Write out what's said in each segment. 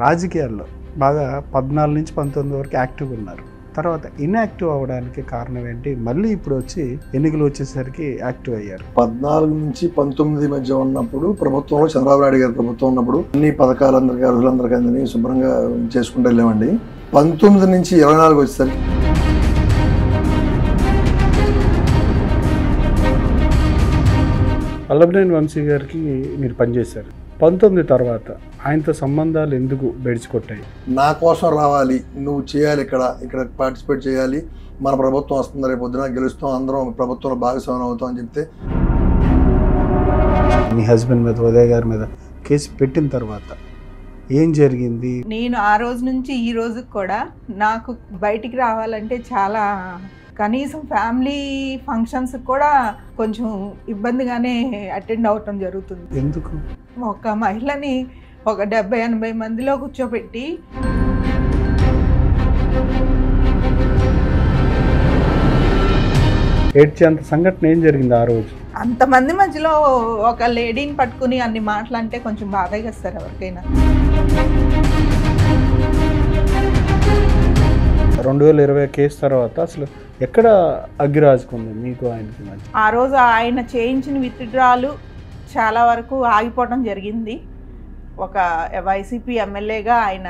రాజకీయాల్లో బాగా 14 నుంచి 19 వరకు యాక్టివ్గా ఉన్నారు. తర్వాత ఇన్యాక్టివ్ అవ్వడానికి కారణం ఏంటి? మళ్ళీ ఇప్పుడు వచ్చి ఎన్నికలు వచ్చేసరికి యాక్టివ్ అయ్యారు. 14 నుంచి 19 మధ్య ఉన్నప్పుడు ప్రభుత్వంలో చంద్రబాబు నాయుడు గారి ప్రభుత్వం ఉన్నప్పుడు అన్ని పథకాలు అందరికీ అర్హులందరికీ అందరినీ శుభ్రంగా చేసుకుంటూ వెళ్ళామండి. 19 నుంచి 24 వచ్చేసరికి వల్లభనేని వంశీ గారికి మీరు పనిచేశారు. 19 తర్వాత ఆయనతో సంబంధాలు ఎందుకు బెడిచికొట్టాయి? నా కోసం రావాలి, నువ్వు చేయాలి, ఇక్కడ పార్టిసిపేట్ చేయాలి, మన ప్రభుత్వం వస్తుంది, రేపు పొద్దున గెలుస్తాం, అందరం ప్రభుత్వంలో భాగస్వామ్యం అవుతాం అని చెప్తే. మీ హస్బెండ్ మీద, ఉదయ్ గారి మీద కేసు పెట్టిన తర్వాత ఏం జరిగింది? నేను ఆ రోజు నుంచి ఈ రోజుకి కూడా నాకు బయటికి రావాలంటే చాలా, కనీసం ఫ్యామిలీ ఫంక్షన్స్ కూడా కొంచెం ఇబ్బందిగానే అటెండ్ అవటం జరుగుతుంది. ఎందుకు? ఒక మహిళని ఒక 70-80 మందిలో కూర్చోబెట్టి ఏడ్చేంత సంఘటన ఏం జరిగింది ఆ రోజు? అంతమంది మధ్యలో ఒక లేడీని పట్టుకుని అన్ని మాటలంటే కొంచెం బాధగా వస్తారు ఎవరికైనా. 2020 కేసు తర్వాత అసలు ఎక్కడ అగ్గిరాజుకుంది మీకు ఆయనకి మధ్య? ఆ రోజు ఆయన చేయించిన విత్డ్రాలు చాలా వరకు ఆగిపోవడం జరిగింది. ఒక వైసీపీ ఎమ్మెల్యేగా ఆయన.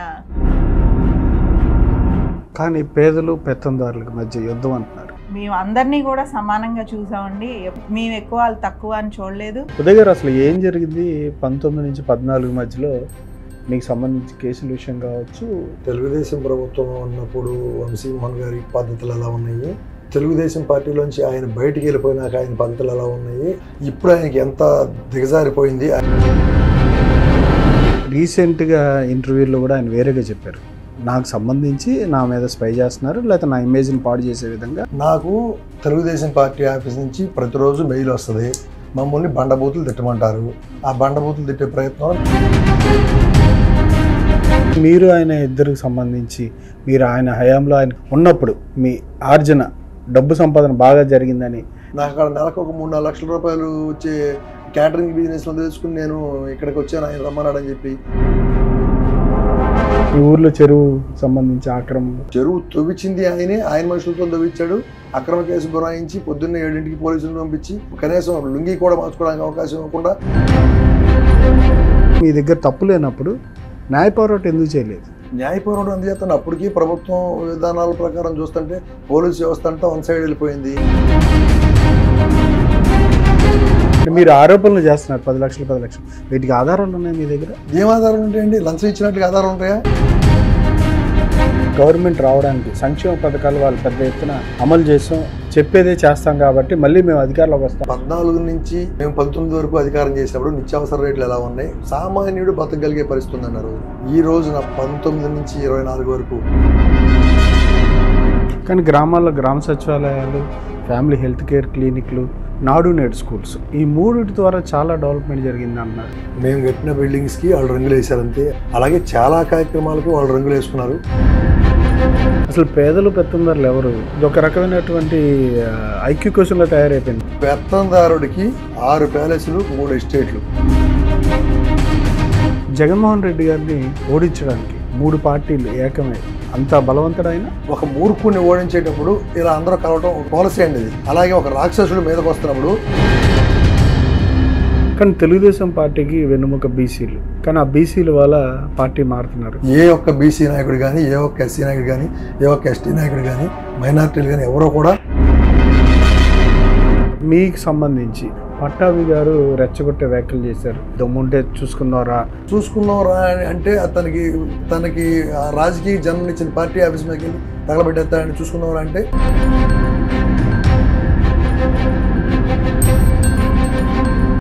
కానీ పేదలు పెత్తందారులకు మధ్య యుద్ధం అంటున్నారు. మేము అందరినీ కూడా సమానంగా చూసామండి. మేము ఎక్కువ వాళ్ళు తక్కువ అని చూడలేదు. ఉదయ్ గారు, అసలు ఏం జరిగింది 19 నుంచి 14 మధ్యలో మీకు సంబంధించి కేసుల విషయం కావచ్చు? తెలుగుదేశం ప్రభుత్వం ఉన్నప్పుడు వంశీమోహన్ గారి పద్ధతులు ఎలా ఉన్నాయి, తెలుగుదేశం పార్టీలోంచి ఆయన బయటికి వెళ్ళిపోయినాక ఆయన పద్ధతులు ఎలా ఉన్నాయి, ఇప్పుడు ఆయనకి ఎంత దిగజారిపోయింది. రీసెంట్గా ఇంటర్వ్యూలో కూడా ఆయన వేరేగా చెప్పారు, నాకు సంబంధించి నా మీద స్పై చేస్తున్నారు, లేకపోతే నా ఇమేజ్ని పాడు చేసే విధంగా. నాకు తెలుగుదేశం పార్టీ ఆఫీస్ నుంచి ప్రతిరోజు మెయిల్ వస్తుంది, మమ్మల్ని బండబూతులు తిట్టమంటారు. ఆ బండబూతులు తిట్టే ప్రయత్నం. మీరు ఆయన ఇద్దరికి సంబంధించి మీరు ఆయన హయాంలో ఆయన ఉన్నప్పుడు మీ ఆర్జన డబ్బు సంపాదన బాగా జరిగిందని, నాకు అక్కడ నెలకు ఒక 3-4 లక్షల రూపాయలు వచ్చే క్యాటరింగ్ బిజినెస్లో తెలుసుకుని నేను ఇక్కడికి వచ్చాను, ఆయన రమ్మన్నాడని చెప్పి. ఈ ఊర్లో చెరువు సంబంధించి ఆక్రమణ, చెరువు తవ్వించింది ఆయనే, ఆయన మనుషులతో తవ్వించాడు. అక్రమ కేసు బురాయించి పొద్దున్నే 7ంటికి పోలీసులు పంపించి కనీసం లుంగి కూడా మార్చుకోవడానికి అవకాశం ఇవ్వకుండా. మీ దగ్గర తప్పు లేనప్పుడు న్యాయ పోరాటం ఎందుకు చేయలేదు? న్యాయ పోరాటం అందుచేస్తాను. అప్పటికీ ప్రభుత్వం విధానాల ప్రకారం చూస్తుంటే పోలీసు వ్యవస్థ అంతా వన్ సైడ్ వెళ్ళిపోయింది. మీరు ఆరోపణలు చేస్తున్నారు 10 లక్షలు, వీటికి ఆధారాలు ఉన్నాయి మీ దగ్గర? ఏం ఆధారాలు ఉంటాయండి? లంచం ఇచ్చినట్టుగా ఆధారం ఉంటాయా? గవర్నమెంట్ రావడానికి సంక్షేమ పథకాలు వాళ్ళు పెద్ద ఎత్తున అమలు చేస్తాం, చెప్పేదే చేస్తాం కాబట్టి మళ్ళీ మేము అధికారంలోకి వస్తాం. 14 నుంచి మేము 19 వరకు అధికారం చేసినప్పుడు నిత్యావసర రేట్లు ఎలా ఉన్నాయి, సామాన్యుడు బతకగలిగే పరిస్థితి ఉందన్నారు. ఈ రోజున 19 నుంచి 24 వరకు. కానీ గ్రామాల్లో గ్రామ సచివాలయాలు, ఫ్యామిలీ హెల్త్ కేర్ క్లినిక్లు, నాడు నేడు స్కూల్స్, ఈ మూడింటి ద్వారా చాలా డెవలప్మెంట్ జరిగింది అన్నారు. మేము కట్టిన బిల్డింగ్స్కి వాళ్ళు రంగులు వేశారంతే. అలాగే చాలా కార్యక్రమాలకు వాళ్ళు రంగులు వేసుకున్నారు. అసలు పేదలు పెత్తందారులు ఎవరు? ఇది ఒక రకమైనటువంటి ఐక్యూ క్వశ్చన్లో తయారైపోయింది. పెత్తందారుడికి 6 ప్యాలెస్లు, 3 ఎస్టేట్లు. జగన్మోహన్ రెడ్డి గారిని ఓడించడానికి 3 పార్టీలు ఏకమై అంత బలవంతుడైన ఒక మూర్ఖుని ఓడించేటప్పుడు ఇలా అందరూ కలవటం పాలసీ అండి ఇది. అలాగే ఒక రాక్షసుడు మీదకి వస్తున్నప్పుడు. కానీ తెలుగుదేశం పార్టీకి వెన్నుముక బీసీలు, కానీ ఆ బీసీల వల్ల పార్టీ మారుతున్నారు. ఏ ఒక్క బీసీ నాయకుడు కానీ, ఏ ఒక్క ఎస్సీ నాయకుడు కానీ, ఏ ఒక్క ఎస్టీ నాయకుడు కానీ, మైనార్టీలు కానీ ఎవరో కూడా. మీకు సంబంధించి పట్టాభి గారు రెచ్చగొట్టే వ్యాఖ్యలు చేశారు. దమ్ముంటే చూసుకున్నారా అంటే తనకి రాజకీయ జన్మనిచ్చిన పార్టీ ఆఫీస్ మీదకి వెళ్ళి తగలబెట్టేస్తారని చూసుకున్నారా అంటే